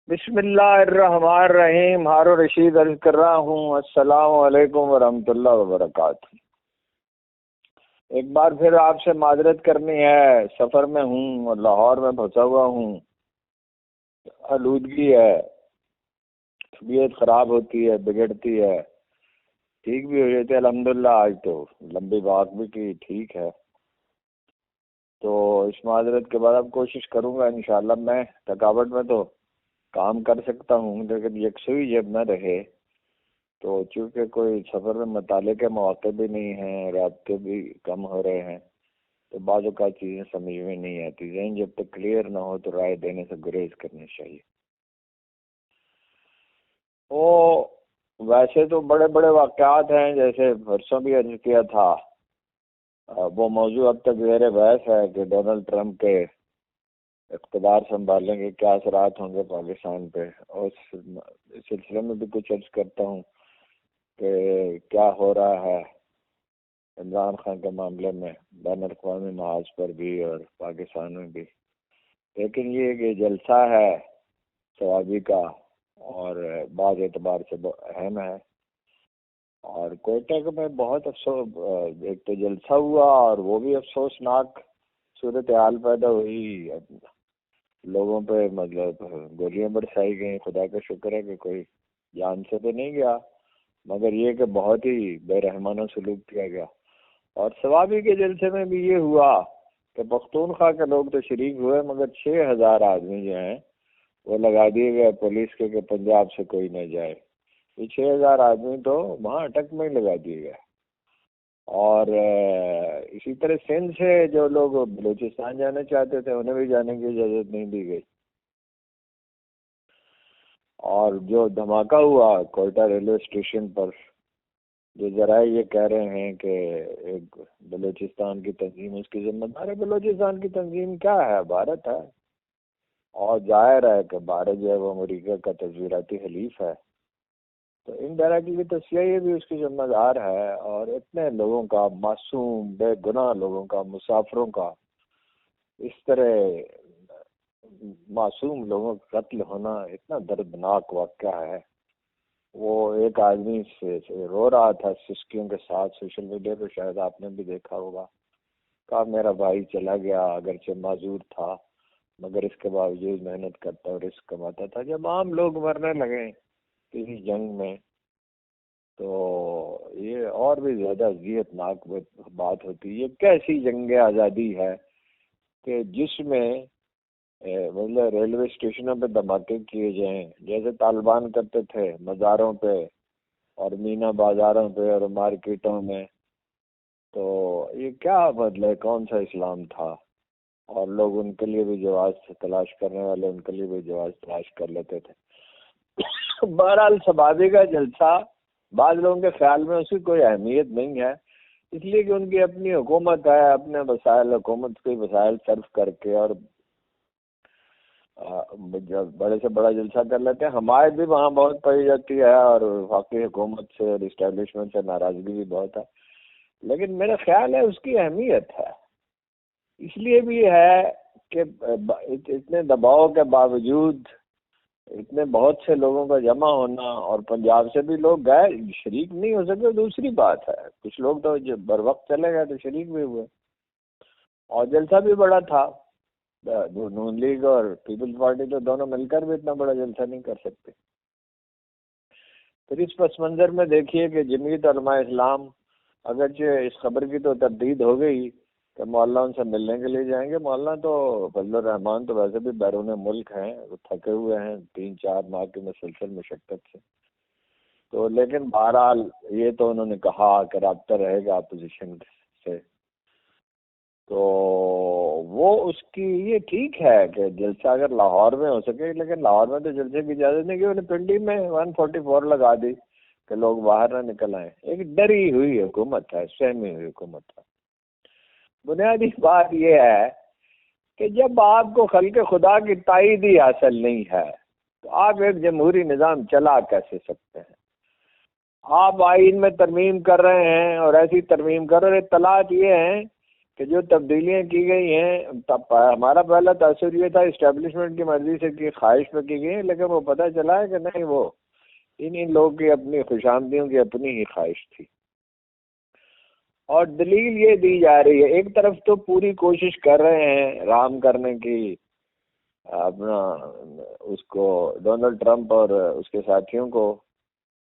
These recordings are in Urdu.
بسم اللہ الرحمن الرحیم. ہارون رشید عرض کر رہا ہوں. السلام علیکم ورحمۃ اللہ وبرکاتہ. ایک بار پھر آپ سے معذرت کرنی ہے. سفر میں ہوں اور لاہور میں پھنسا ہوا ہوں. آلودگی ہے، طبیعت خراب ہوتی ہے، بگڑتی ہے، ٹھیک بھی ہو جاتی ہے. الحمدللہ آج تو لمبی واک بھی کی، ٹھیک ہے. تو اس معذرت کے بعد اب کوشش کروں گا انشاءاللہ. میں تھکاوٹ میں تو کام کر سکتا ہوں لیکن یکسوئی جب نہ رہے تو چونکہ کوئی سفر میں مطالعے کے مواقع بھی نہیں ہیں، رابطے بھی کم ہو رہے ہیں، تو بعض اوقات چیزیں سمجھ میں نہیں آتی. ذہن جب تک کلیئر نہ ہو تو رائے دینے سے گریز کرنی چاہیے. وہ ویسے تو بڑے بڑے واقعات ہیں، جیسے پرسوں بھی عرض کیا تھا. وہ موضوع اب تک زیر بحث ہے کہ ڈونلڈ ٹرمپ کے اقتدار سنبھالنے کے کیا اثرات ہوں گے پاکستان پہ، اور اس سلسلے میں بھی کچھ عرض کرتا ہوں کہ کیا ہو رہا ہے عمران خان کے معاملے میں بین الاقوامی محاذ پر بھی اور پاکستان میں بھی. لیکن یہ کہ جلسہ ہے ثوابی کا اور بعض اعتبار سے اہم ہے. اور کوئٹہ میں بہت افسوس، ایک تو جلسہ ہوا اور وہ بھی افسوسناک صورتحال پیدا ہوئی. لوگوں پہ مطلب گولیاں برسائی گئیں. خدا کا شکر ہے کہ کوئی جان سے تو نہیں گیا، مگر یہ کہ بہت ہی بے رحمانہ سلوک کیا گیا. اور ثوابی کے جلسے میں بھی یہ ہوا کہ پختونخوا کے لوگ تو شریک ہوئے، مگر 6,000 آدمی جو ہیں وہ لگا دیے گئے پولیس کے کہ پنجاب سے کوئی نہ جائے. یہ 6,000 آدمی تو وہاں اٹک میں ہی لگا دیے گئے. اور اسی طرح سندھ سے جو لوگ بلوچستان جانا چاہتے تھے انہیں بھی جانے کی اجازت نہیں دی گئی. اور جو دھماکہ ہوا کوئٹہ ریلوے اسٹیشن پر، جو ذرائع یہ کہہ رہے ہیں کہ ایک بلوچستان کی تنظیم اس کی ذمہ دار ہے. بلوچستان کی تنظیم کیا ہے؟ بھارت ہے. اور ظاہر ہے کہ بھارت جو ہے وہ امریکہ کا تصویراتی حلیف ہے، تو ان ڈائریکٹلی تو CIA بھی اس کی ذمہ دار ہے. اور اتنے لوگوں کا، معصوم بے گناہ لوگوں کا، مسافروں کا اس طرح معصوم لوگوں کا قتل ہونا اتنا دردناک واقعہ ہے. وہ ایک آدمی سے رو رہا تھا سسکیوں کے ساتھ، سوشل میڈیا پہ شاید آپ نے بھی دیکھا ہوگا. کہا میرا بھائی چلا گیا، اگرچہ معذور تھا مگر اس کے باوجود محنت کرتا اور رزق کماتا تھا. جب عام لوگ مرنے لگے کسی جنگ میں تو یہ اور بھی زیادہ اذیت ناک بات ہوتی. یہ کیسی جنگ آزادی ہے کہ جس میں مطلب ریلوے اسٹیشنوں پہ دھماکے کیے جائیں جیسے طالبان کرتے تھے، مزاروں پہ اور مینا بازاروں پہ اور مارکیٹوں میں. تو یہ کیا مطلب کون سا اسلام تھا؟ اور لوگ ان کے لیے بھی جواز تلاش کرنے والے ان کے لیے بھی جواز تلاش کر لیتے تھے. بہرحال ثوابی کا جلسہ بعض لوگوں کے خیال میں اس کی کوئی اہمیت نہیں ہے، اس لیے کہ ان کی اپنی حکومت ہے، اپنے وسائل، حکومت کے وسائل صرف کر کے اور بڑے سے بڑا جلسہ کر لیتے ہیں. حمایت بھی وہاں بہت پائی جاتی ہے اور وفاقی حکومت سے اور اسٹیبلشمنٹ سے ناراضگی بھی بہت ہے. لیکن میرا خیال ہے اس کی اہمیت ہے، اس لیے بھی ہے کہ اتنے دباؤ کے باوجود اتنے بہت سے لوگوں کا جمع ہونا، اور پنجاب سے بھی لوگ گئے، شریک نہیں ہو سکے دوسری بات ہے. کچھ لوگ تو جب بر وقت چلے گئے تو شریک بھی ہوئے. اور جلسہ بھی بڑا تھا. نون لیگ اور پیپلز پارٹی تو دونوں مل کر بھی اتنا بڑا جلسہ نہیں کر سکتے. پھر اس پس منظر میں دیکھیے کہ جمعیت علماء اسلام، اگرچہ اس خبر کی تو تردید ہو گئی کہ مولانا ان سے ملنے کے لیے جائیں گے. مولانا تو فضل الرحمان تو ویسے بھی بیرون ملک ہیں، وہ تھکے ہوئے ہیں 3-4 ماہ کی مسلسل مشقت سے. تو لیکن بہرحال یہ تو انہوں نے کہا کہ رابطہ رہے گا اپوزیشن سے. تو وہ اس کی یہ ٹھیک ہے کہ جلسہ اگر لاہور میں ہو سکے، لیکن لاہور میں تو جلسے کی اجازت نہیں کہ انہیں پنڈی میں 144 لگا دی کہ لوگ باہر نہ نکل آئیں. ایک ڈری ہوئی حکومت ہے، سہمی ہوئی حکومت ہے. بنیادی بات یہ ہے کہ جب آپ کو خلق خدا کی تائید ہی حاصل نہیں ہے تو آپ ایک جمہوری نظام چلا کیسے سکتے ہیں؟ آپ آئین میں ترمیم کر رہے ہیں اور ایسی ترمیم کر رہے. اطلاعات یہ ہیں کہ جو تبدیلیاں کی گئی ہیں، ہمارا پہلا تاثر یہ تھا اسٹیبلشمنٹ کی مرضی سے کی، خواہش پہ کی گئی، لیکن وہ پتہ چلا ہے کہ نہیں، وہ ان لوگوں کی اپنی خوشامدیوں کی اپنی ہی خواہش تھی۔ اور دلیل یہ دی جا رہی ہے، ایک طرف تو پوری کوشش کر رہے ہیں رام کرنے کی اپنا اس کو ڈونلڈ ٹرمپ اور اس کے ساتھیوں کو،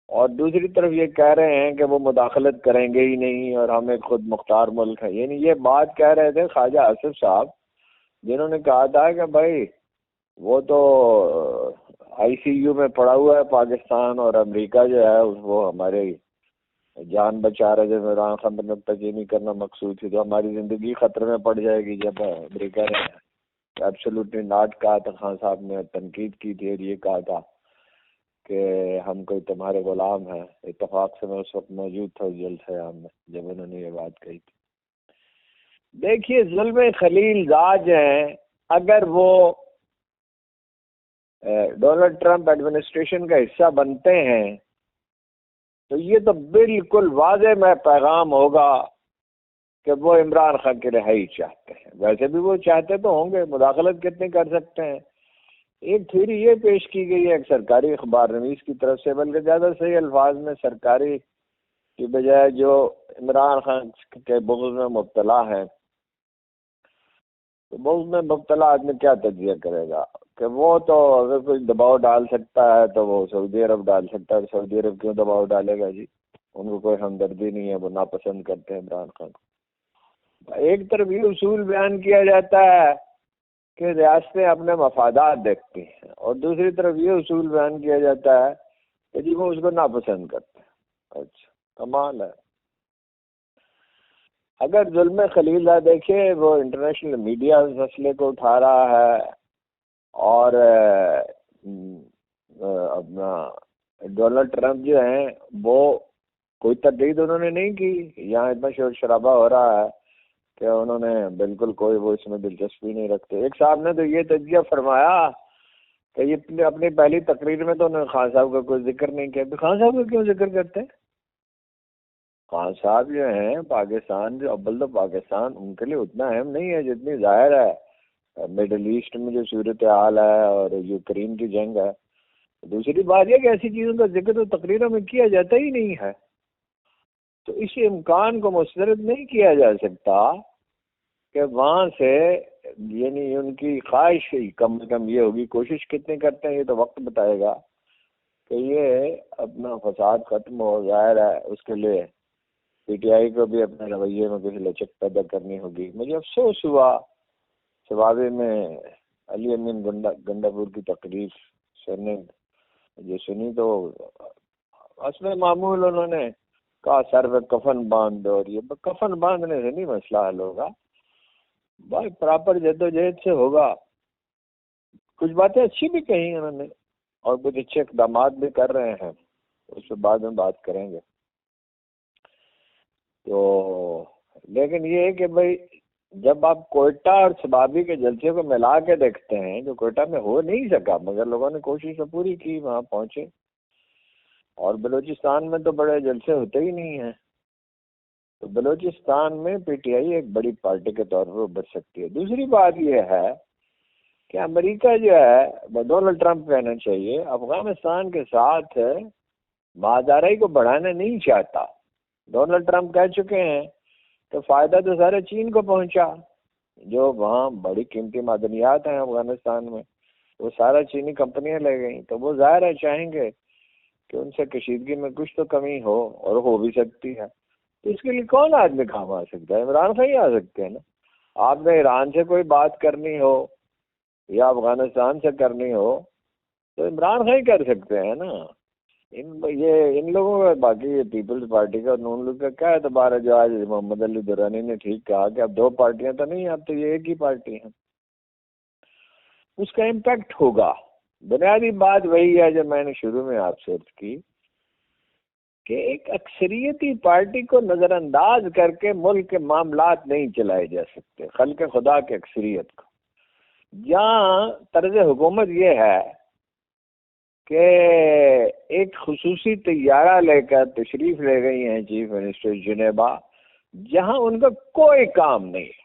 اور دوسری طرف یہ کہہ رہے ہیں کہ وہ مداخلت کریں گے ہی نہیں اور ہم ایک خود مختار ملک ہے۔ یعنی یہ بات کہہ رہے تھے خواجہ آصف صاحب، جنہوں نے کہا تھا کہ بھائی وہ تو آئی سی یو میں پڑا ہوا ہے پاکستان، اور امریکہ جو ہے وہ ہمارے جان بچا رہے تھے، عمران خان پر نکتہ چینی کرنا مقصود تھی، تو ہماری زندگی خطرے میں پڑ جائے گی جب امریکہ نے ایبسولوٹلی ناٹ کہا تھا۔ خان صاحب نے تنقید کی تھی اور یہ کہا تھا کہ ہم کوئی تمہارے غلام ہیں۔ اتفاق سے میں اس وقت موجود تھا اس جلسے عام میں جب انہوں نے یہ بات کہی تھی۔ دیکھیے ظلم خلیل زاد جو ہیں، اگر وہ ڈونلڈ ٹرمپ ایڈمنسٹریشن کا حصہ بنتے ہیں تو یہ تو بالکل واضح میں پیغام ہوگا کہ وہ عمران خان کی رہائی چاہتے ہیں۔ ویسے بھی وہ چاہتے تو ہوں گے، مداخلت کتنے کر سکتے ہیں۔ ایک تھیوری یہ پیش کی گئی ہے ایک سرکاری اخبار نویس کی طرف سے، بلکہ زیادہ صحیح الفاظ میں سرکاری کی بجائے جو عمران خان کے بغض میں مبتلا ہیں، تو بغض میں مبتلا آدمی کیا تجزیہ کرے گا کہ وہ تو اگر کوئی دباؤ ڈال سکتا ہے تو وہ سعودی عرب ڈال سکتا ہے۔ سعودی عرب کیوں دباؤ ڈالے گا جی؟ ان کو کوئی ہمدردی نہیں ہے، وہ ناپسند کرتے ہیں عمران خان کو۔ ایک طرف یہ اصول بیان کیا جاتا ہے کہ ریاستیں اپنے مفادات دیکھتی ہیں، اور دوسری طرف یہ اصول بیان کیا جاتا ہے کہ جی وہ اس کو ناپسند کرتے ہیں۔ اچھا، کمال ہے۔ اگر ظلم خلیل دیکھے وہ انٹرنیشنل میڈیا اس مسئلے کو اٹھا رہا ہے، اور اپنا ڈونلڈ ٹرمپ جو ہیں وہ کوئی تردید انہوں نے نہیں کی، یہاں اتنا شور شرابہ ہو رہا ہے کہ انہوں نے بالکل کوئی وہ اس میں دلچسپی نہیں رکھتے۔ ایک صاحب نے تو یہ تجزیہ فرمایا کہ یہ اپنی پہلی تقریر میں تو انہوں نے خان صاحب کا کوئی ذکر نہیں کیا۔ خان صاحب کا کیوں ذکر کرتے ہیں؟ خان صاحب جو ہیں پاکستان، جو اول تو پاکستان ان کے لیے اتنا اہم نہیں ہے جتنی ظاہر ہے مڈل ایسٹ میں جو صورتحال ہے اور یوکرین کی جنگ ہے۔ دوسری بات یہ کہ ایسی چیزوں کا ذکر تو تقریروں میں کیا جاتا ہی نہیں ہے، تو اس امکان کو مسترد نہیں کیا جا سکتا کہ وہاں سے، یعنی ان کی خواہش کم از کم یہ ہوگی، کوشش کتنے کرتے ہیں یہ تو وقت بتائے گا کہ یہ اپنا فساد ختم ہو۔ ظاہر ہے اس کے لیے پی ٹی آئی کو بھی اپنے رویے میں کچھ لچک پیدا کرنی ہوگی۔ مجھے افسوس ہوا شبابے میں علی امین گنڈا پور کی تقریر سنی تو اصل معمول انہوں نے کہا سر پہ کفن باندھ دو، اور یہ کفن باندھنے سے نہیں مسئلہ حل ہوگا بھائی، پراپر جدوجہد سے ہوگا۔ کچھ باتیں اچھی بھی کہی انہوں نے اور کچھ اچھے اقدامات بھی کر رہے ہیں، اس پہ بعد میں بات کریں گے۔ تو لیکن یہ ہے کہ بھائی جب آپ کوئٹہ اور شبابی کے جلسے کو ملا کے دیکھتے ہیں، جو کوئٹہ میں ہو نہیں سکا مگر لوگوں نے کوشش تو پوری کی، وہاں پہنچے، اور بلوچستان میں تو بڑے جلسے ہوتے ہی نہیں ہیں، تو بلوچستان میں پی ٹی آئی ایک بڑی پارٹی کے طور پر ابھر سکتی ہے۔ دوسری بات یہ ہے کہ امریکہ جو ہے، ڈونلڈ ٹرمپ کہنا چاہیے، افغانستان کے ساتھ مازداری کو بڑھانا نہیں چاہتا۔ ڈونلڈ ٹرمپ کہہ چکے ہیں کہ فائدہ تو سارے چین کو پہنچا، جو وہاں بڑی قیمتی معدنیات ہیں افغانستان میں وہ سارا چینی کمپنیاں لے گئیں، تو وہ ظاہر ہے چاہیں گے کہ ان سے کشیدگی میں کچھ تو کمی ہو، اور ہو بھی سکتی ہے۔ تو اس کے لیے کون آدمی کام آ سکتا ہے؟ عمران خان ہی آ سکتے ہیں نا۔ آپ نے ایران سے کوئی بات کرنی ہو یا افغانستان سے کرنی ہو تو عمران خان ہی کر سکتے ہیں نا۔ ان لوگوں کا، باقی پیپلز پارٹی کا اور نون لیگ کا کیا اعتبار ہے؟ جو آج محمد علی درانی نے ٹھیک کہا کہ اب دو پارٹیاں تو نہیں، اب تو یہ ایک ہی پارٹی ہے۔ اس کا امپیکٹ ہوگا۔ بنیادی بات وہی ہے جو میں نے شروع میں آپ سے عرض کی کہ ایک اکثریتی پارٹی کو نظر انداز کر کے ملک کے معاملات نہیں چلائے جا سکتے، خلق خدا کے اکثریت کو۔ جہاں طرز حکومت یہ ہے کہ ایک خصوصی طیارہ لے کر تشریف لے گئی ہیں چیف منسٹر جنیبا، جہاں ان کا کوئی کام نہیں ہے،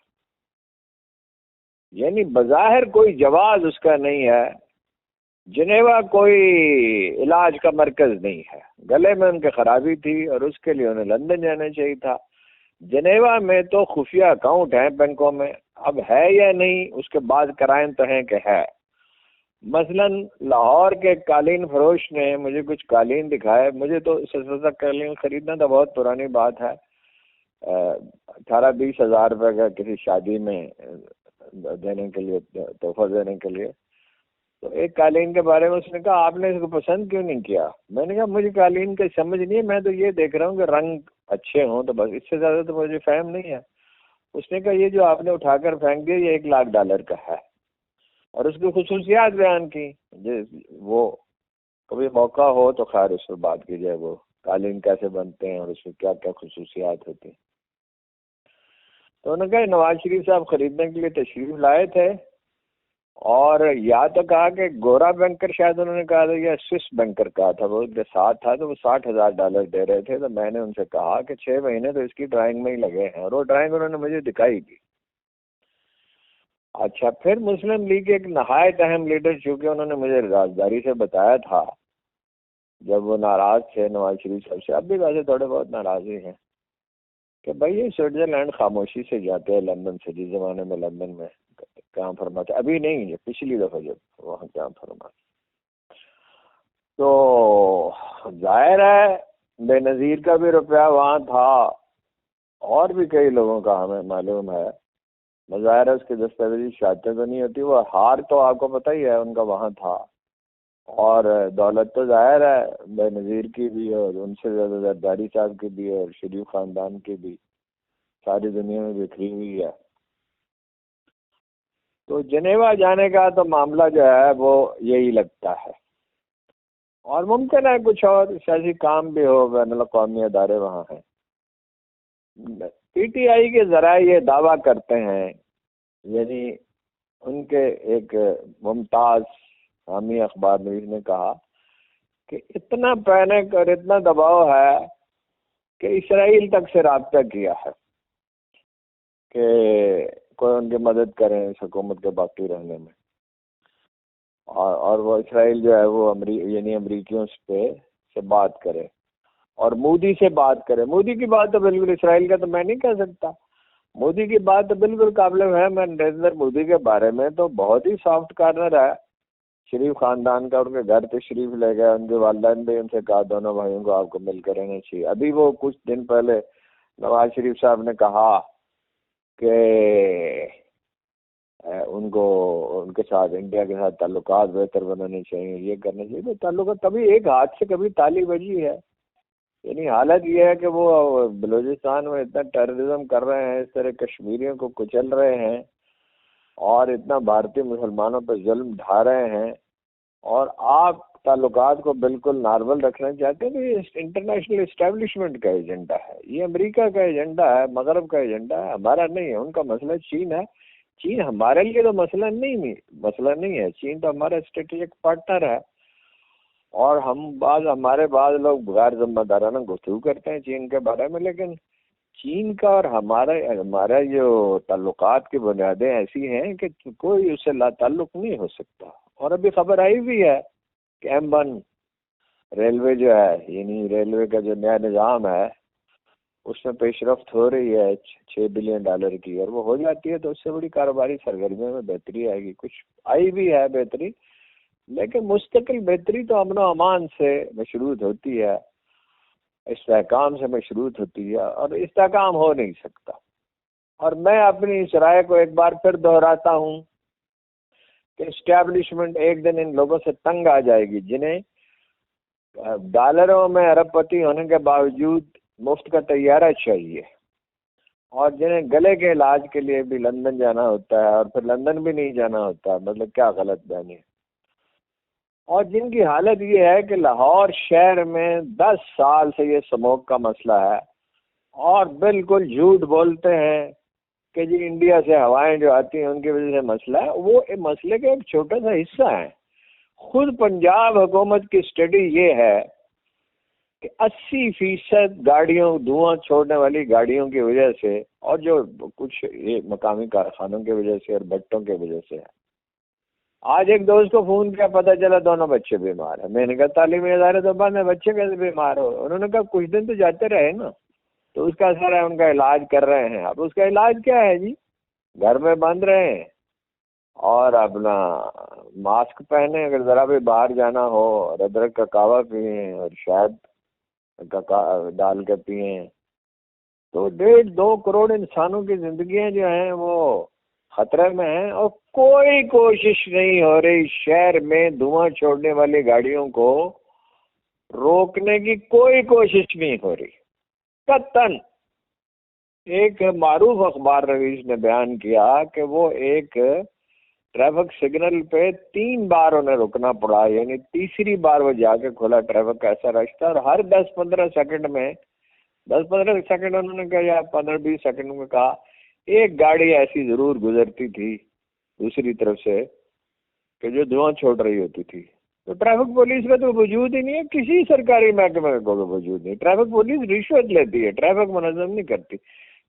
یعنی بظاہر کوئی جواز اس کا نہیں ہے۔ جنیوا کوئی علاج کا مرکز نہیں ہے، گلے میں ان کی خرابی تھی اور اس کے لیے انہیں لندن جانا چاہیے تھا۔ جنیوا میں تو خفیہ اکاؤنٹ ہیں بینکوں میں، اب ہے یا نہیں اس کے بعد کرائم تو ہیں کہ ہے۔ مثلا لاہور کے قالین فروش نے مجھے کچھ قالین دکھائے، مجھے تو سستا قالین خریدنا تو بہت پرانی بات ہے، 18-20 ہزار روپے کا کسی شادی میں دینے کے لیے، تحفہ دینے کے لیے۔ تو ایک قالین کے بارے میں اس نے کہا آپ نے اس کو پسند کیوں نہیں کیا؟ میں نے کہا مجھے قالین کا سمجھ نہیں ہے، میں تو یہ دیکھ رہا ہوں کہ رنگ اچھے ہوں تو بس، اس سے زیادہ تو مجھے فہم نہیں ہے۔ اس نے کہا یہ جو آپ نے اٹھا کر پھینک دیا یہ $1,00,000 کا ہے، اور اس کی خصوصیات بیان کی۔ وہ کبھی موقع ہو تو خیر اس پر بات کی جائے، وہ قالین کیسے بنتے ہیں اور اس میں کیا کیا خصوصیات ہوتی ہیں۔ تو انہوں نے کہا نواز شریف صاحب خریدنے کے لیے تشریف لائے تھے، اور یا تو کہا کہ گورا بینکر شاید انہوں نے کہا تھا، یا سوئس بینکر کہا تھا، وہ ان کے ساتھ تھا، تو وہ $60,000 دے رہے تھے۔ تو میں نے ان سے کہا کہ 6 مہینے تو اس کی ڈرائنگ میں ہی لگے ہیں، اور وہ ڈرائنگ انہوں نے مجھے دکھائی تھی۔ اچھا، پھر مسلم لیگ کے ایک نہایت اہم لیڈر، چونکہ انہوں نے مجھے رازداری سے بتایا تھا جب وہ ناراض تھے نواز شریف صاحب سے، اب بھی ویسے تھوڑے بہت ناراض ہی ہیں، کہ بھائی یہ سوئٹزرلینڈ خاموشی سے جاتے ہیں لندن سے، جس زمانے میں لندن میں کام فرماتے، ابھی نہیں، یہ پچھلی دفعہ جب وہاں کام فرماتے، تو ظاہر ہے بے نظیر کا بھی روپیہ وہاں تھا، اور بھی کئی لوگوں کا ہمیں معلوم ہے۔ مظاہر ہے اس کی دستاویزی شہادتیں تو نہیں ہوتی، وہ ہار تو آپ کو پتہ ہی ہے ان کا وہاں تھا، اور دولت تو ظاہر ہے بے نظیر کی بھی، اور ان سے زیادہ زرداری صاحب کی بھی، اور شریف خاندان کی بھی، ساری دنیا میں بکھری ہوئی ہے۔ تو جنیوا جانے کا تو معاملہ جو ہے وہ یہی لگتا ہے، اور ممکن ہے کچھ اور سیاسی کام بھی ہو، بین الاقوامی ادارے وہاں ہیں۔ پی ٹی آئی کے ذرائع یہ دعویٰ کرتے ہیں، یعنی ان کے ایک ممتاز حامی اخبار نویس نے کہا کہ اتنا پینک اور اتنا دباؤ ہے کہ اسرائیل تک سے رابطہ کیا ہے کہ کوئی ان کی مدد کریں اس حکومت کے باقی رہنے میں، اور وہ اسرائیل جو ہے وہ یعنی امریکیوں سے بات کرے، اور مودی سے بات کرے۔ مودی کی بات تو بالکل، اسرائیل کا تو میں نہیں کہہ سکتا، مودی کی بات تو بالکل قابل ہے۔ میں نریندر مودی کے بارے میں تو بہت ہی سافٹ کارنر ہے شریف خاندان کا، ان کے گھر تشریف لے گئے، ان کے والدین بھی ان سے کہا دونوں بھائیوں کو آپ کو مل کر رہنا چاہیے۔ ابھی وہ کچھ دن پہلے نواز شریف صاحب نے کہا کہ ان کے ساتھ، انڈیا کے ساتھ تعلقات بہتر بنانے چاہیے، یہ کرنا چاہیے۔ تو تعلقات کبھی ایک ہاتھ سے کبھی تالی بجی ہے، یعنی حالت یہ ہے کہ وہ بلوچستان میں اتنا ٹیررزم کر رہے ہیں، اس طرح کشمیریوں کو کچل رہے ہیں، اور اتنا بھارتی مسلمانوں پہ ظلم ڈھا رہے ہیں، اور آپ تعلقات کو بالکل نارمل رکھنا چاہتے ہیں۔ تو یہ انٹرنیشنل اسٹیبلشمنٹ کا ایجنڈا ہے، یہ امریکہ کا ایجنڈا ہے، مغرب کا ایجنڈا ہے، ہمارا نہیں ہے۔ ان کا مسئلہ چین ہے، چین ہمارے لیے تو مسئلہ نہیں ہے، چین تو ہمارا اسٹریٹجک پارٹنر ہے، اور ہمارے بعض لوگ غیر ذمہ دارانہ گفتگو کرتے ہیں چین کے بارے میں، لیکن چین کا اور ہمارا جو تعلقات کی بنیادیں ایسی ہیں کہ کوئی اس سے لا تعلق نہیں ہو سکتا۔ اور ابھی خبر آئی بھی ہے کہ M1 ریلوے جو ہے، یعنی ریلوے کا جو نیا نظام ہے، اس میں پیش رفت ہو رہی ہے $6 بلین کی، اور وہ ہو جاتی ہے تو اس سے بڑی کاروباری سرگرمیوں میں بہتری آئے گی۔ کچھ آئی بھی ہے بہتری، لیکن مستقل بہتری تو امن و امان سے مشروط ہوتی ہے، استحکام سے مشروط ہوتی ہے، اور استحکام ہو نہیں سکتا۔ اور میں اپنی اس رائے کو ایک بار پھر دہراتا ہوں کہ اسٹیبلشمنٹ ایک دن ان لوگوں سے تنگ آ جائے گی، جنہیں ڈالروں میں ارب پتی ہونے کے باوجود مفت کا طیارہ چاہیے، اور جنہیں گلے کے علاج کے لیے بھی لندن جانا ہوتا ہے، اور پھر لندن بھی نہیں جانا ہوتا، مطلب کیا غلط بیانی ہے، اور جن کی حالت یہ ہے کہ لاہور شہر میں 10 سال سے یہ اسموک کا مسئلہ ہے، اور بالکل جھوٹ بولتے ہیں کہ جی انڈیا سے ہوائیں جو آتی ہیں ان کی وجہ سے مسئلہ ہے۔ وہ مسئلے کا ایک چھوٹا سا حصہ ہے۔ خود پنجاب حکومت کی اسٹڈی یہ ہے کہ 80% گاڑیوں دھواں چھوڑنے والی گاڑیوں کی وجہ سے اور جو کچھ یہ مقامی کارخانوں کی وجہ سے اور بھٹوں کی وجہ سے ہے. آج ایک دوست کو فون کیا، پتہ چلا دونوں بچے بیمار ہیں. میں نے کہا تعلیمی ادارے تو بند ہیں، بچے کیسے بیمار ہو؟ انہوں نے کہا کچھ دن تو جاتے رہے نا، تو اس کا اثر ہے، ان کا علاج کر رہے ہیں. اب اس کا علاج کیا ہے جی؟ گھر میں بند رہیں اور اپنا ماسک پہنے، اگر ذرا بھی باہر جانا ہو اور ادرک کا قہوہ پئیں اور شہد کا ڈال کے پئیں. تو 1.5-2 کروڑ انسانوں کی زندگیاں جو ہیں وہ خطرے میں ہیں، اور کوئی کوشش نہیں ہو رہی شہر میں دھواں چھوڑنے والی گاڑیوں کو روکنے کی. کوئی کوشش نہیں ہو رہی قطعاً. ایک معروف اخبار نویس نے بیان کیا کہ وہ ایک ٹریفک سگنل پہ 3 بار انہیں رکنا پڑا، یعنی تیسری بار وہ جا کے کھلا ٹریفک کا ایسا رشتہ، اور ہر 10-15 سیکنڈ میں 10-15 سیکنڈ انہوں نے کہا یا 15-20 سیکنڈ میں کہا ایک گاڑی ایسی ضرور گزرتی تھی دوسری طرف سے کہ جو دھواں چھوڑ رہی ہوتی تھی. تو ٹریفک پولیس کا تو وجود ہی نہیں ہے، کسی سرکاری محکمے کا وجود نہیں. ٹریفک پولیس رشوت لیتی ہے، ٹریفک منظم نہیں کرتی.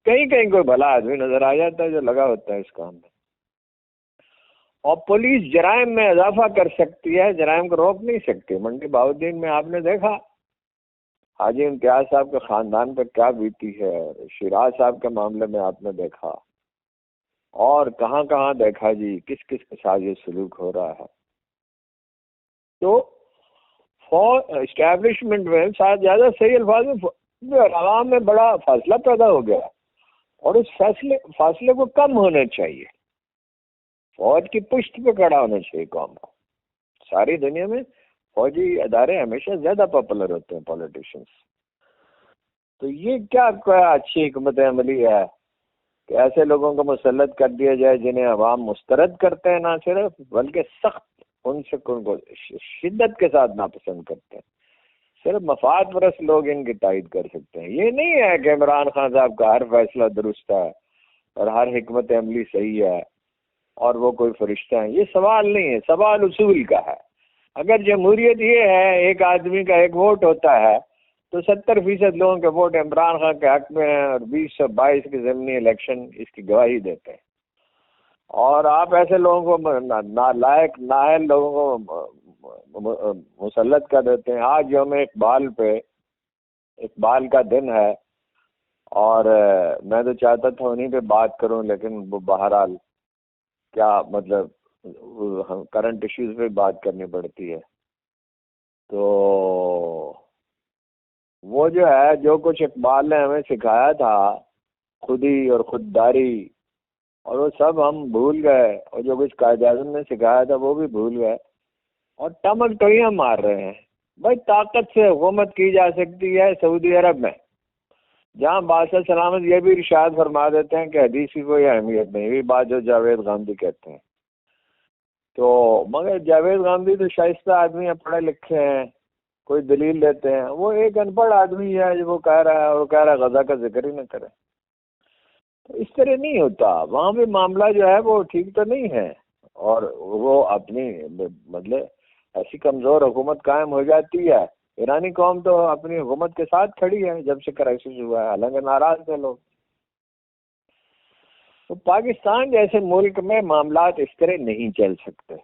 کہیں کہیں کوئی بھلا آدمی نظر آ جاتا ہے جو لگا ہوتا ہے اس کام میں. اور پولیس جرائم میں اضافہ کر سکتی ہے، جرائم کو روک نہیں سکتی. منڈی بہاؤالدین میں آپ نے دیکھا حاجی امتیاز صاحب کے خاندان پر کیا بیتی ہے، شیراز صاحب کے معاملے میں آپ نے دیکھا، اور کہاں کہاں دیکھا جی کس کس کے ساتھ یہ سلوک ہو رہا ہے. تو اسٹیبلشمنٹ میں شاید زیادہ صحیح الفاظ میں عوام میں بڑا فاصلہ پیدا ہو گیا، اور اس فاصلے کو کم ہونا چاہیے. فوج کی پشت پہ کھڑا ہونا چاہیے قوم کو. ساری دنیا میں فوجی ادارے ہمیشہ زیادہ پاپولر ہوتے ہیں پولیٹیشنز. تو یہ کیا اچھی حکمت عملی ہے کہ ایسے لوگوں کو مسلط کر دیا جائے جنہیں عوام مسترد کرتے ہیں، نہ صرف بلکہ سخت ان کو شدت کے ساتھ ناپسند کرتے ہیں. صرف مفاد پرست لوگ ان کی تائید کر سکتے ہیں. یہ نہیں ہے کہ عمران خان صاحب کا ہر فیصلہ درست ہے اور ہر حکمت عملی صحیح ہے اور وہ کوئی فرشتہ ہیں. یہ سوال نہیں ہے، سوال اصول کا ہے. اگر جمہوریت یہ ہے ایک آدمی کا ایک ووٹ ہوتا ہے تو 70% لوگوں کے ووٹ عمران خان کے حق میں ہیں، اور 2022 کے ضمنی الیکشن اس کی گواہی دیتے ہیں. اور آپ ایسے لوگوں کو نالائق نااہل لوگوں کو مسلط کر دیتے ہیں. آج یوم اقبال پہ اقبال کا دن ہے، اور میں تو چاہتا تھا انہیں پہ بات کروں، لیکن وہ بہرحال کیا مطلب کرنٹ ایشوز پہ بات کرنی پڑتی ہے. تو وہ جو ہے جو کچھ اقبال نے ہمیں سکھایا تھا، خودی اور خودداری، اور وہ سب ہم بھول گئے، اور جو کچھ قائد اعظم نے سکھایا تھا وہ بھی بھول گئے، اور ٹمک ٹوئیاں مار رہے ہیں. بھائی طاقت سے حکومت کی جا سکتی ہے سعودی عرب میں، جہاں بادشاہ سلامت یہ بھی ارشاد فرما دیتے ہیں کہ حدیث کی کوئی اہمیت نہیں. یہ بات جو جاوید گاندھی کہتے ہیں. تو مگر جاوید گاندھی تو شائستہ آدمی ہیں، پڑھے لکھے ہیں، کوئی دلیل دیتے ہیں. وہ ایک ان پڑھ آدمی ہے جو وہ کہہ رہا ہے، وہ کہہ رہا ہے غزہ کا ذکر ہی نہ کرے. تو اس طرح نہیں ہوتا. وہاں بھی معاملہ جو ہے وہ ٹھیک تو نہیں ہے، اور وہ اپنی مطلب ایسی کمزور حکومت قائم ہو جاتی ہے. ایرانی قوم تو اپنی حکومت کے ساتھ کھڑی ہے جب سے کرائسس ہوا ہے، حالانکہ ناراض تھے لوگ. تو پاکستان جیسے ملک میں معاملات اس طرح نہیں چل سکتے.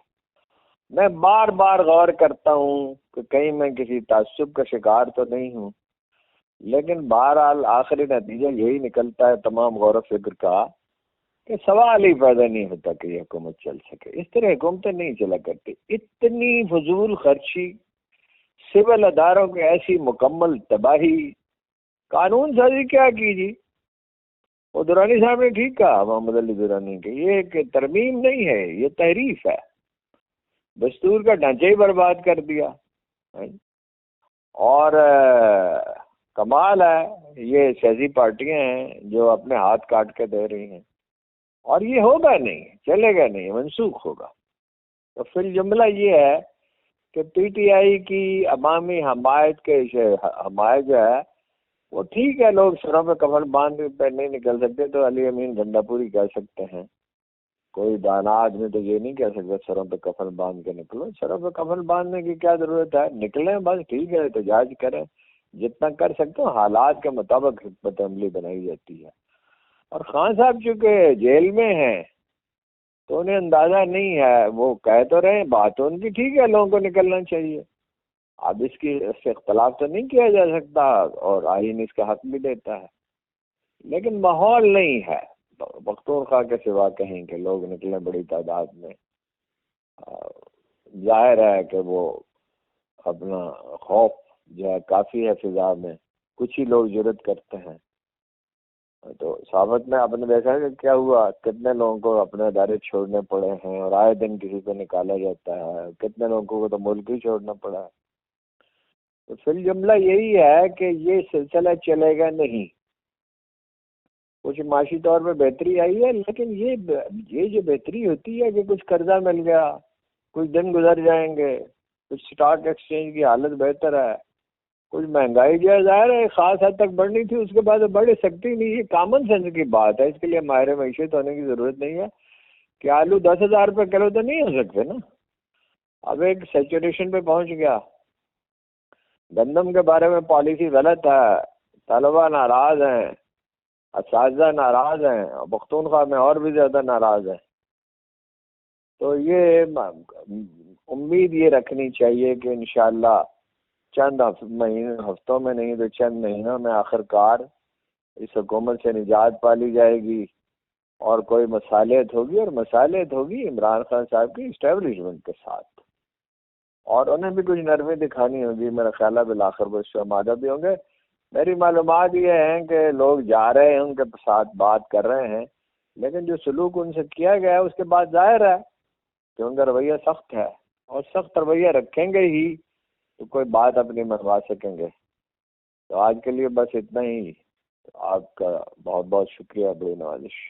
میں بار بار غور کرتا ہوں کہ کہیں میں کسی تعصب کا شکار تو نہیں ہوں، لیکن بہرحال آخری نتیجہ یہی نکلتا ہے تمام غور و فکر کا کہ سوال ہی پیدا نہیں ہوتا کہ یہ حکومت چل سکے. اس طرح حکومتیں نہیں چلا کرتی. اتنی فضول خرچی، سول اداروں کی ایسی مکمل تباہی، قانون سازی کیا کی جی؟ وہ درانی صاحب نے ٹھیک کہا، محمد علی درانی کہ یہ ایک ترمیم نہیں ہے، یہ تحریف ہے. دستور کا ڈھانچہ ہی برباد کر دیا. اور کمال ہے یہ سیاسی پارٹیاں ہیں جو اپنے ہاتھ کاٹ کے دے رہی ہیں، اور یہ ہوگا نہیں، چلے گا نہیں، منسوخ ہوگا. تو پھر جملہ یہ ہے کہ پی ٹی آئی کی عوامی حمایت کے حمایت جو ہے وہ ٹھیک ہے. لوگ سروں پہ کفن باندھ پہ نہیں نکل سکتے تو علی امین گنڈا پوری کہہ سکتے ہیں. کوئی دانا آدمی تو یہ نہیں کہہ سکتا سروں پہ کفن باندھ کے نکلو. سروں پہ کفن باندھنے کی کیا ضرورت ہے؟ نکلیں بس، ٹھیک ہے، احتجاج کریں، جتنا کر سکتے ہو حالات کے مطابق حکمت عملی بنائی جاتی ہے. اور خان صاحب چونکہ جیل میں ہیں تو انہیں اندازہ نہیں ہے، وہ کہہ تو رہے ہیں، بات تو ان کی ٹھیک ہے، لوگوں کو نکلنا چاہیے. اب اس سے اختلاف تو نہیں کیا جا سکتا، اور آئین اس کا حق بھی دیتا ہے، لیکن ماحول نہیں ہے پختونخوا کے سوا کہیں کہ لوگ نکلیں بڑی تعداد میں. ظاہر ہے کہ وہ اپنا خوف جو ہے کافی ہے فضا میں، کچھ ہی لوگ جرأت کرتے ہیں. تو سابق میں آپ نے دیکھا کہ کیا ہوا، کتنے لوگوں کو اپنے ادارے چھوڑنے پڑے ہیں، اور آئے دن کسی کو نکالا جاتا ہے، کتنے لوگوں کو تو ملک ہی چھوڑنا پڑا ہے. تو فی الجملہ یہی ہے کہ یہ سلسلہ چلے گا نہیں. کچھ معاشی طور پہ بہتری آئی ہے، لیکن یہ جو بہتری ہوتی ہے کہ کچھ قرضہ مل گیا، کچھ دن گزر جائیں گے، کچھ سٹاک ایکسچینج کی حالت بہتر ہے، کچھ مہنگائی جو ہے ظاہر ہے خاص حد تک بڑھنی تھی، اس کے بعد بڑھ سکتی نہیں. یہ کامن سینس کی بات ہے، اس کے لیے ماہر معیشت ہونے کی ضرورت نہیں ہے کہ آلو 10,000 روپے کلو تو نہیں ہو سکتے نا. اب ایک سیچوریشن پہ پہنچ گیا. گندم کے بارے میں پالیسی غلط ہے، طلبا ناراض ہیں، اساتذہ ناراض ہیں، پختونخوا میں اور بھی زیادہ ناراض ہیں. تو یہ امید یہ رکھنی چاہیے کہ انشاءاللہ چند ہفتوں میں نہیں تو چند مہینوں میں آخر کار اس حکومت سے نجات پالی جائے گی، اور کوئی مصالحت ہوگی، اور مصالحت ہوگی عمران خان صاحب کی اسٹیبلشمنٹ کے ساتھ، اور انہیں بھی کچھ نرمی دکھانی ہوگی. میرا خیال ہے بالآخر وہ اس سے آمادہ بھی ہوں گے. میری معلومات یہ ہیں کہ لوگ جا رہے ہیں، ان کے ساتھ بات کر رہے ہیں، لیکن جو سلوک ان سے کیا گیا ہے اس کے بعد ظاہر ہے کہ ان کا رویہ سخت ہے، اور سخت رویہ رکھیں گے ہی تو کوئی بات اپنی منوا سکیں گے. تو آج کے لیے بس اتنا ہی. آپ کا بہت بہت شکریہ، بڑی نوازش.